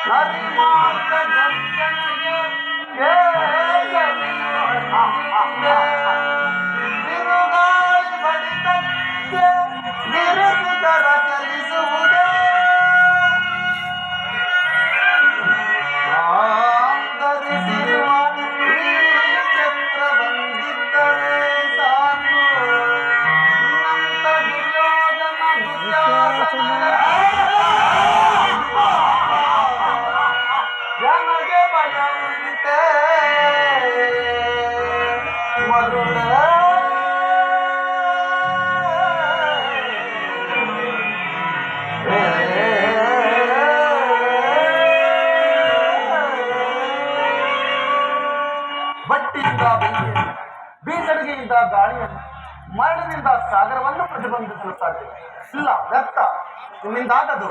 ಹರಿಮಾರ್ಗ ದರ್ಶನಿಗೆ ಬಿರುಗಾಳಿ ಬಡಿತಕ್ಕೆ ನಿರುತರ ಚಲಿಸುವುದೇ ಧರಿಸಿರುವ ಈ ಚಕ್ರ ಬಂದಿದ್ದರೆ ಸಾಕು ನಂತ ದುರ್ಯೋಧನ ದುರ್ಯಾಸನ ಜನಗೆ ಭಯಂತೆ ಮರುಳ ಬಟ್ಟಿಯಿಂದ ಬೆಂಕಿಯನ್ನು ಬೀಜರಿಗೆಯಿಂದ ಗಾಳಿಯನ್ನು ಮರಳಿನಿಂದ ಸಾಗರವನ್ನು ಪ್ರತಿಬಂಧಿಸಲು ಸಾಧ್ಯ ಇಲ್ಲ ವ್ಯರ್ಥ ನಿಮ್ಮಿಂದಾಗದು